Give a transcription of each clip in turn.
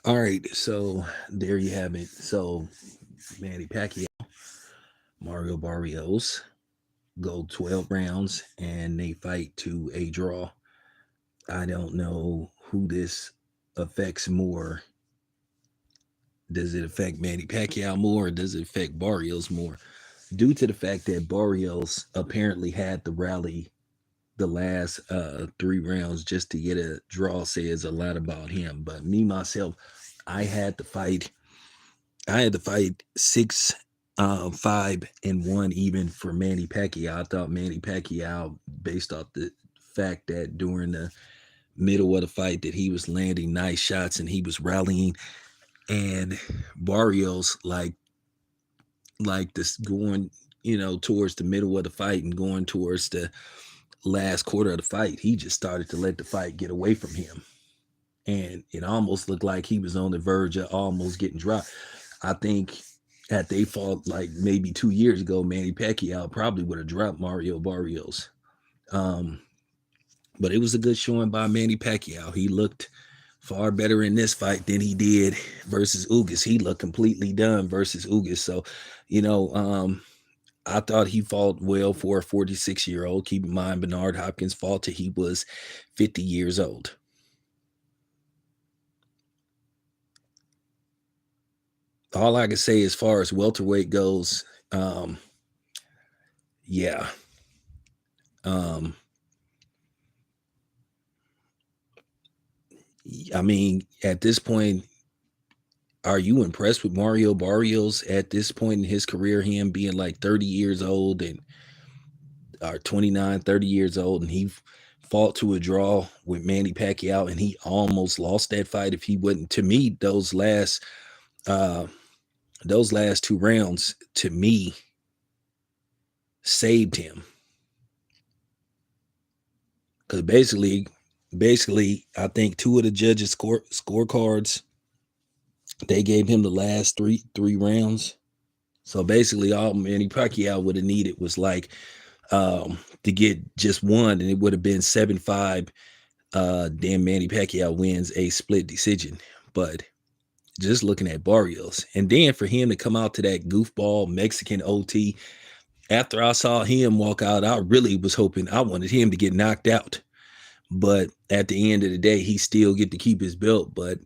All right, so there you have it. So Manny Pacquiao, Mario Barrios go 12 rounds and they fight to a draw. I don't know who this affects more. Does it affect Manny Pacquiao more or does it affect Barrios more? Due to the fact that Barrios apparently had to rally the last 3 rounds just to get a draw says a lot about him. But me myself, I had to fight I had to fight 6-5-1 even for Manny Pacquiao. I thought Manny Pacquiao, based off the fact that during the middle of the fight that he was landing nice shots and he was rallying, and Barrios like this going towards the middle of the fight and going towards the last quarter of the fight, he just started to let the fight get away from him, and it almost looked like he was on the verge of almost getting dropped. I think had they fought like maybe 2 years ago, Manny Pacquiao probably would have dropped Mario Barrios. Um, but it was a good showing by Manny Pacquiao. He looked far better in this fight than he did versus Ugas. He looked completely done versus Ugas. So, you know, um, I thought he fought well for a 46-year-old. Keep in mind, Bernard Hopkins fought till he was 50 years old. All I can say as far as welterweight goes, um, yeah. Um, I mean, at this point, are you impressed with Mario Barrios at this point in his career, him being like 30 years old and or 29, 30 years old, and he fought to a draw with Manny Pacquiao and he almost lost that fight if he wouldn't. To me, uh those last 2 rounds to me saved him. Because basically, I think two of the judges' scorecards they gave him the last three rounds. So basically, all Manny Pacquiao would have needed was like to get just one, and it would have been 7-5. Then Manny Pacquiao wins a split decision. But just looking at Barrios, and then for him to come out to that goofball Mexican OT after I saw him walk out, I really was hoping I wanted him to get knocked out. But at the end of the day, he still get to keep his belt. But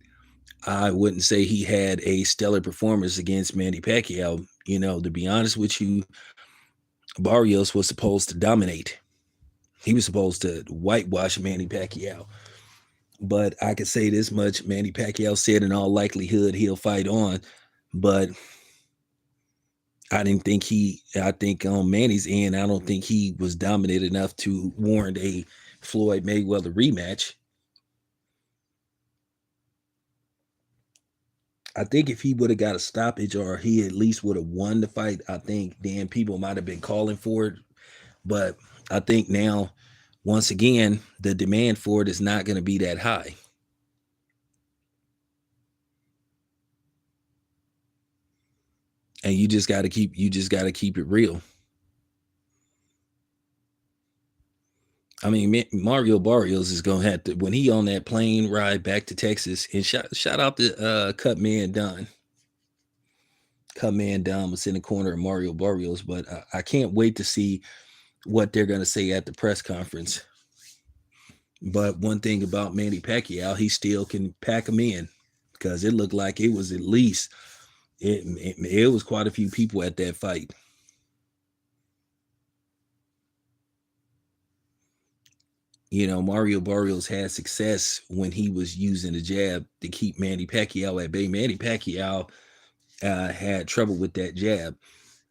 I wouldn't say he had a stellar performance against Manny Pacquiao. To be honest with you, Barrios was supposed to dominate. He was supposed to whitewash Manny Pacquiao. But I can say this much: Manny Pacquiao said, in all likelihood, he'll fight on. But I didn't think he. I think on Manny's end, I don't think he was dominant enough to warrant a Floyd Mayweather rematch. I think if he would have got a stoppage or he at least would have won the fight, I think then people might have been calling for it. But I think now, once again, the demand for it is not going to be that high. And you just got to keep it real. I mean, Mario Barrios is gonna have to when he on that plane ride back to Texas. And shout out to Cut Man Don. Cut Man Don was in the corner of Mario Barrios, but I can't wait to see what they're gonna say at the press conference. But one thing about Manny Pacquiao, he still can pack him in because it looked like it was at least it was quite a few people at that fight. Mario Barrios had success when he was using the jab to keep Manny Pacquiao at bay. Manny Pacquiao had trouble with that jab.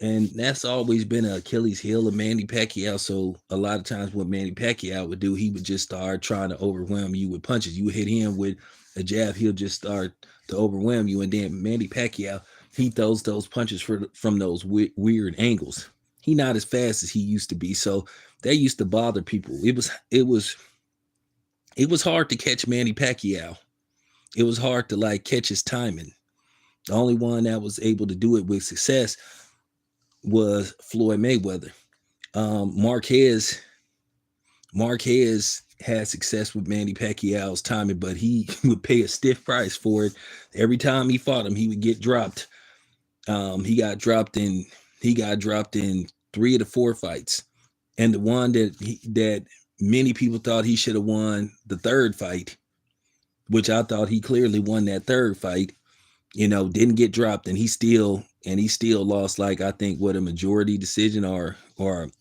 And that's always been an Achilles heel of Manny Pacquiao. So a lot of times what Manny Pacquiao would do, he would just start trying to overwhelm you with punches. You would hit him with a jab, he'll just start to overwhelm you. And then Manny Pacquiao, he throws those punches from those weird angles. He not as fast as he used to be. So that used to bother people. It was hard to catch Manny Pacquiao. It was hard to like catch his timing. The only one that was able to do it with success was Floyd Mayweather. Marquez had success with Manny Pacquiao's timing, but he would pay a stiff price for it. Every time he fought him, he would get dropped. He got dropped in. He got dropped in 3 of the 4 fights, and the one that many people thought he should have won the third fight, which I thought he clearly won that third fight. Didn't get dropped, and he still lost, like, I think, what, a majority decision, or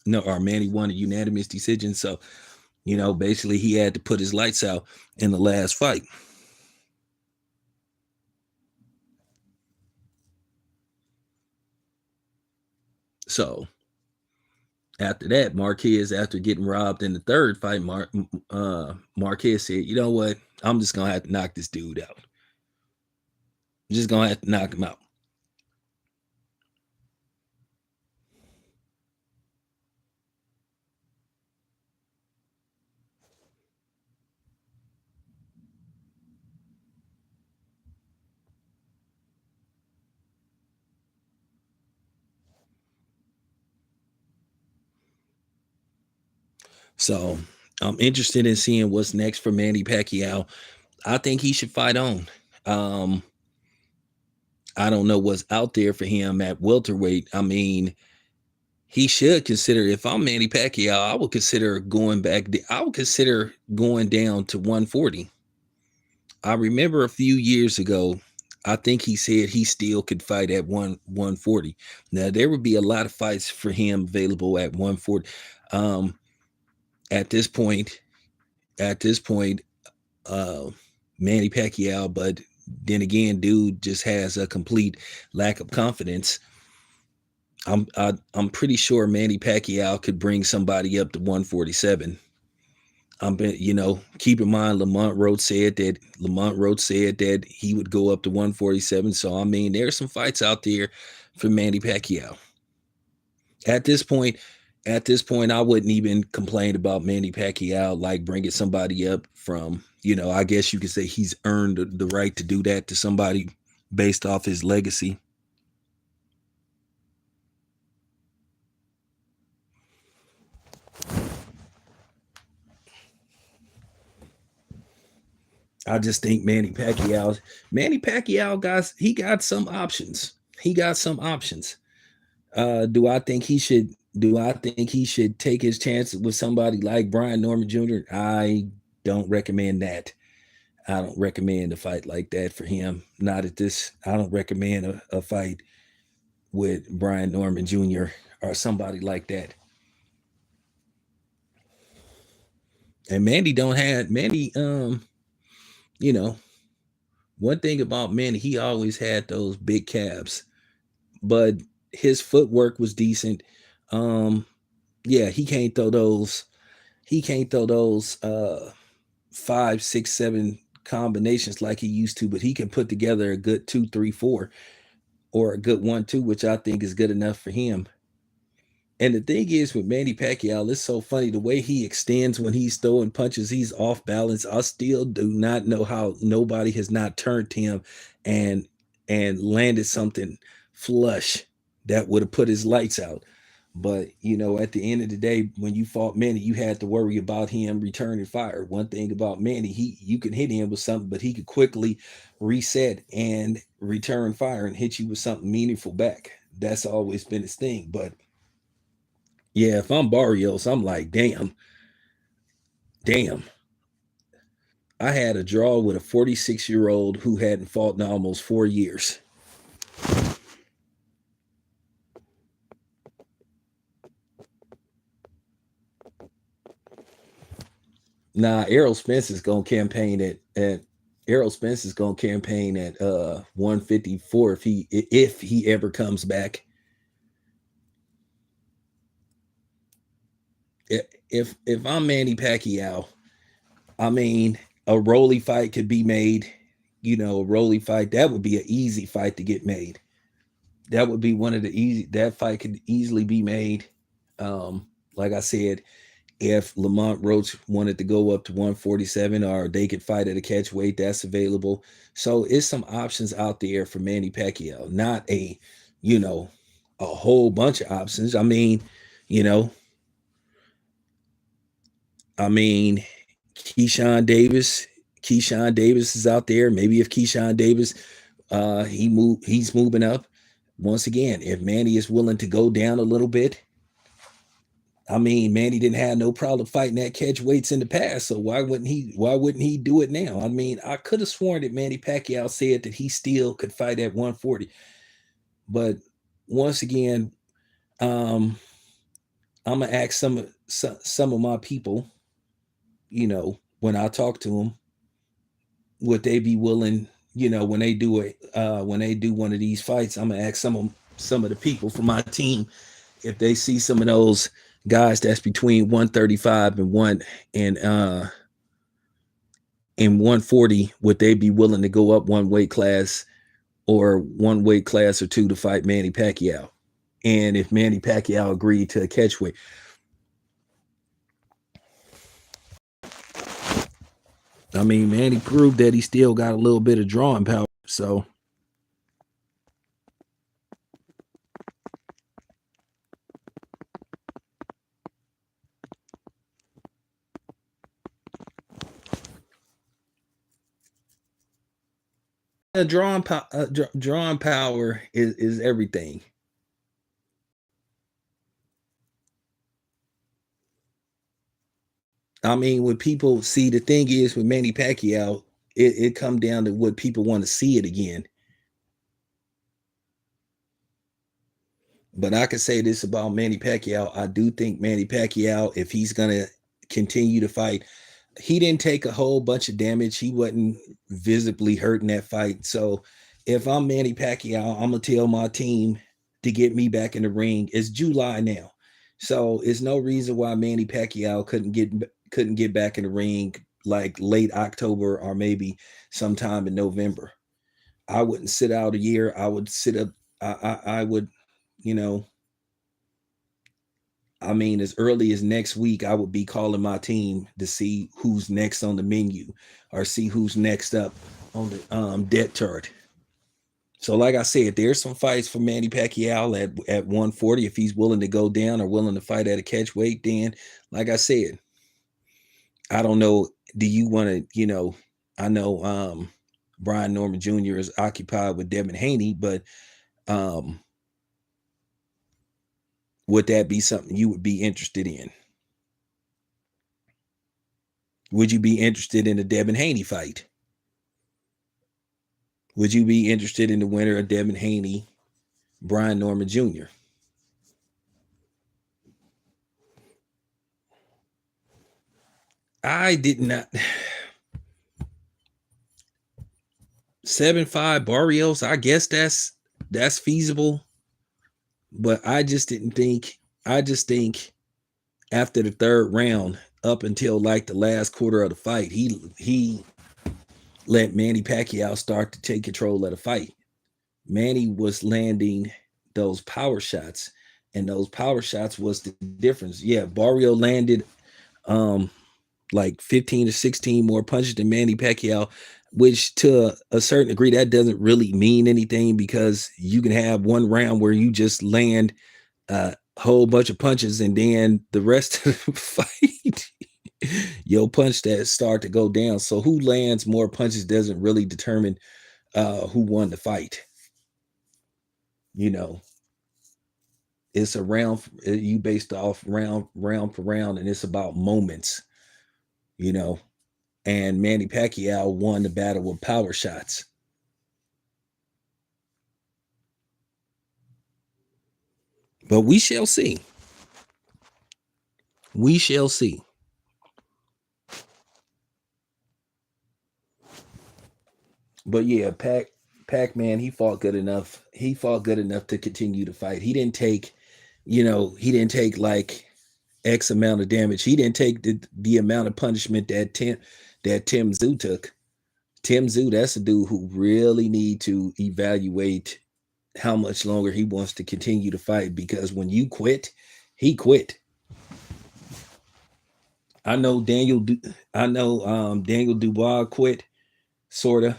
no, or Manny won a unanimous decision. So basically he had to put his lights out in the last fight. So after that, Marquez, after getting robbed in the third fight, Marquez said, "You know what? I'm just gonna have to knock this dude out. I'm just gonna have to knock him out." So I'm interested in seeing what's next for Manny Pacquiao. I think he should fight on. Um, I don't know what's out there for him at welterweight. I mean, he should consider. If I'm Manny Pacquiao, I would consider going back. I would consider going down to 140. I remember a few years ago, I think he said he still could fight at 140. Now there would be a lot of fights for him available at 140. Um, at this point, at this point, uh, Manny Pacquiao, but then again, dude just has a complete lack of confidence. I'm pretty sure Manny Pacquiao could bring somebody up to 147. Keep in mind Lamont Roach said that he would go up to 147. So I mean, there's some fights out there for Manny Pacquiao. At this point, I wouldn't even complain about Manny Pacquiao like bringing somebody up from, I guess you could say he's earned the right to do that to somebody based off his legacy. I just think Manny Pacquiao got some options. He got some options. Do I think he should? Do I think he should take his chances with somebody like Brian Norman Jr.? I don't recommend that. I don't recommend a fight like that for him. Not at this. I don't recommend a fight with Brian Norman Jr. or somebody like that. And Mandy. You know, one thing about Manny, he always had those big calves, but his footwork was decent. Um, yeah, he can't throw those. He can't throw those 5, 6, 7 combinations like he used to, but he can put together a good 2, 3, 4, or a good 1, 2, which I think is good enough for him. And the thing is with Manny Pacquiao, it's so funny the way he extends when he's throwing punches. He's off balance. I still do not know how nobody has not turned him and landed something flush that would have put his lights out. But at the end of the day, when you fought Manny, you had to worry about him returning fire. One thing about Manny, you can hit him with something, but he could quickly reset and return fire and hit you with something meaningful back. That's always been his thing. But yeah, if I'm Barrios, I'm like, damn, damn. I had a draw with a 46-year-old who hadn't fought in almost 4 years. Nah, Errol Spence is gonna campaign at Errol Spence is gonna campaign at 154 if he ever comes back. If I'm Manny Pacquiao, I mean, a Rolly fight could be made. A Rolly fight, that would be an easy fight to get made. That would be one of the easy. That fight could easily be made. Like I said, if Lamont Roach wanted to go up to 147, or they could fight at a catch weight, that's available. So it's some options out there for Manny Pacquiao. Not you know, a whole bunch of options. You know, I mean, Keyshawn Davis. Keyshawn Davis is out there. Maybe if Keyshawn Davis he's moving up. Once again, if Manny is willing to go down a little bit, I mean, Manny didn't have no problem fighting that catch weights in the past, so why wouldn't he do it now? I mean, I could have sworn that Manny Pacquiao said that he still could fight at 140. But once again, um, I'm gonna ask some of my people, when I talk to them, would they be willing, when they do when they do one of these fights, I'm gonna ask some of the people from my team if they see some of those guys that's between 135 and 140, would they be willing to go up one weight class or one weight class or two to fight Manny Pacquiao? And if Manny Pacquiao agreed to a catch weight. I mean, Manny proved that he still got a little bit of drawing power. So drawing power is everything. I mean, when people see, the thing is with Manny Pacquiao, it come down to what people want to see it again. But I can say this about Manny Pacquiao. I do think Manny Pacquiao, if he's gonna continue to fight, he didn't take a whole bunch of damage. He wasn't visibly hurting that fight. So if I'm Manny Pacquiao, I'm gonna tell my team to get me back in the ring. It's July now, so it's no reason why Manny Pacquiao couldn't get back in the ring like late October or maybe sometime in November. I wouldn't sit out a year. I would sit up. I would, you know, I mean, as early as next week, I would be calling my team to see who's next on the menu or see who's next up on the depth chart. So, like I said, there's some fights for Manny Pacquiao at 140 if he's willing to go down or willing to fight at a catch weight. Then, like I said, I don't know. Do you want to? I know Brian Norman Jr. is occupied with Devin Haney, but um, would that be something you would be interested in? Would you be interested in a Devin Haney fight? Would you be interested in the winner of Devin Haney, Brian Norman Jr.? I did not. 7-5 Barrios. I guess that's feasible, but I just didn't think. I just think after the third round, up until like the last quarter of the fight, he let Manny Pacquiao start to take control of the fight. Manny was landing those power shots, and those power shots was the difference. Yeah, Barrio landed um like 15 to 16 more punches than Manny Pacquiao, which to a certain degree that doesn't really mean anything because you can have one round where you just land a whole bunch of punches and then the rest of the fight your punch that start to go down. So who lands more punches doesn't really determine who won the fight. You know, it's a round you based off round for round, and it's about moments. You know, and Manny Pacquiao won the battle with power shots. But we shall see. We shall see. But yeah, Pac-Man, he fought good enough. He fought good enough to continue to fight. He didn't take like X amount of damage. He didn't take the amount of punishment that Tim Zoo took. Tim Zoo, that's a dude who really need to evaluate how much longer he wants to continue to fight because when you quit, he quit. I know Daniel Dubois quit, sorta,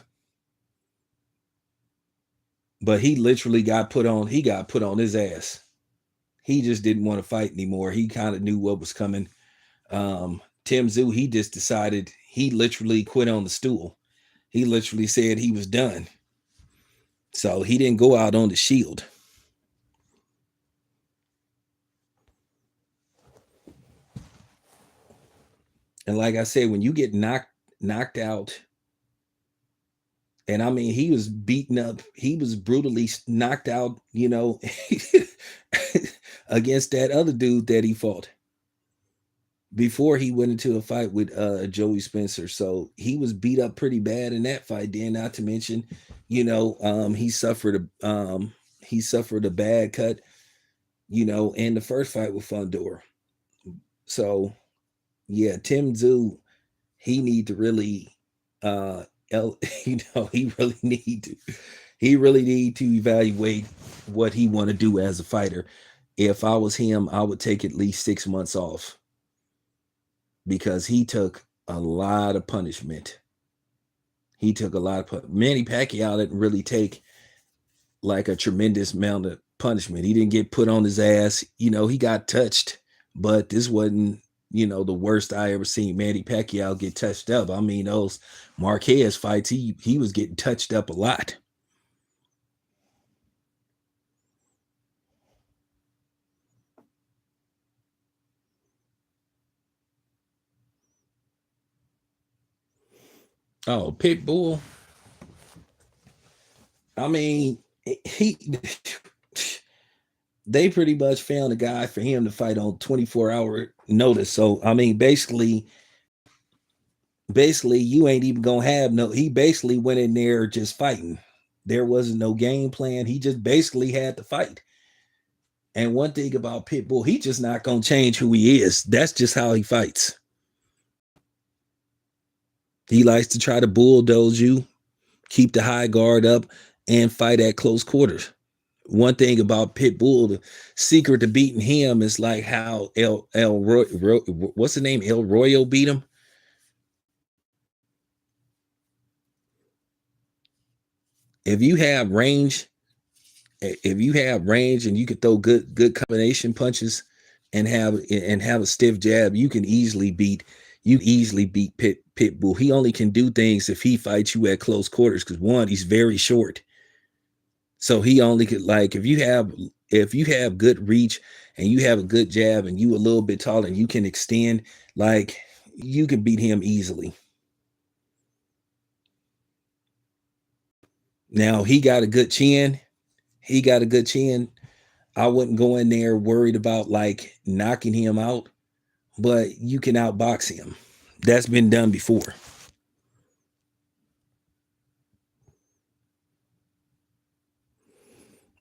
but he literally got put on his ass. He just didn't want to fight anymore. He kind of knew what was coming. Tim Zoo, he just decided, he literally quit on the stool. He literally said he was done. So he didn't go out on the shield. And like I said, when you get knocked out, and I mean, he was beaten up, he was brutally knocked out, against that other dude that he fought before he went into a fight with Joey Spencer. So he was beat up pretty bad in that fight. Then, not to mention, he suffered a bad cut, in the first fight with Fundor. So yeah, Tim Zoo, he need to really he really need to evaluate what he want to do as a fighter. If I was him, I would take at least 6 months off, because he took a lot of punishment. Manny Pacquiao didn't really take like a tremendous amount of punishment. He didn't get put on his ass. He got touched, but this wasn't, the worst I ever seen Manny Pacquiao get touched up. I mean, those Marquez fights, he was getting touched up a lot. Oh, Pitbull. I mean, they pretty much found a guy for him to fight on 24-hour notice. So I mean, basically you ain't even gonna have no. He basically went in there just fighting. There wasn't no game plan. He just basically had to fight. And one thing about Pitbull, he just not gonna change who he is. That's just how he fights. He likes to try to bulldoze you, keep the high guard up, and fight at close quarters. One thing about Pitbull, the secret to beating him is like how what's the name? El Royo beat him. If you have range, and you can throw good combination punches and have a stiff jab, you can easily beat Pitbull. He only can do things if he fights you at close quarters, because one, he's very short. So he only could, like, if you have good reach and you have a good jab and you a little bit taller and you can extend, like, you can beat him easily. Now he got a good chin. I wouldn't go in there worried about like knocking him out, but you can outbox him. That's been done before.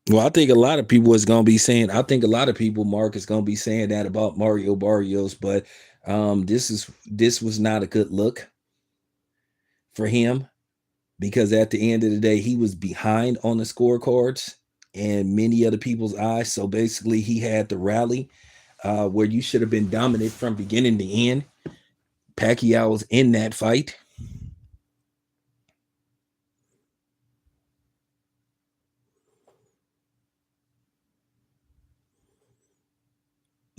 Well, I think a lot of people is going to be saying, I think a lot of people, Mark, is going to be saying that about Mario Barrios, but this was not a good look for him, because at the end of the day, he was behind on the scorecards and many other people's eyes. So basically, he had to rally, where you should have been dominant from beginning to end. Pacquiao was in that fight.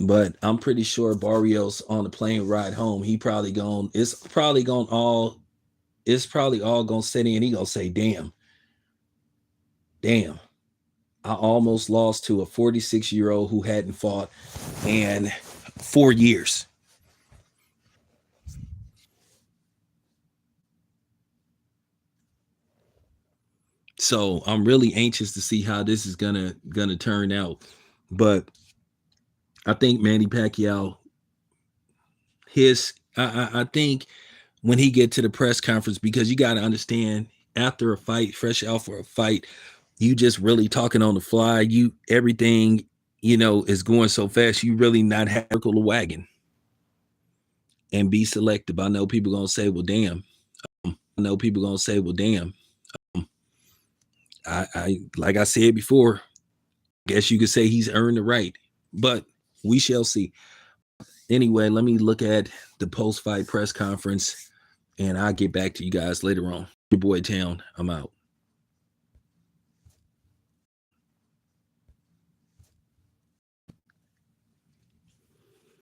But I'm pretty sure Barrios on the plane ride home, it's probably all gonna sit in. He gonna say, damn, I almost lost to a 46-year-old who hadn't fought in 4 years. So I'm really anxious to see how this is gonna turn out. But I think Manny Pacquiao, I think when he get to the press conference, because you got to understand, after a fight, fresh out for a fight, you just really talking on the fly. Everything is going so fast. You really not have to circle the wagon and be selective. I know people gonna say, well, damn. I like I said before, guess you could say he's earned the right, but we shall see. Anyway, let me look at the post-fight press conference, and I'll get back to you guys later on. Your boy Town, I'm out.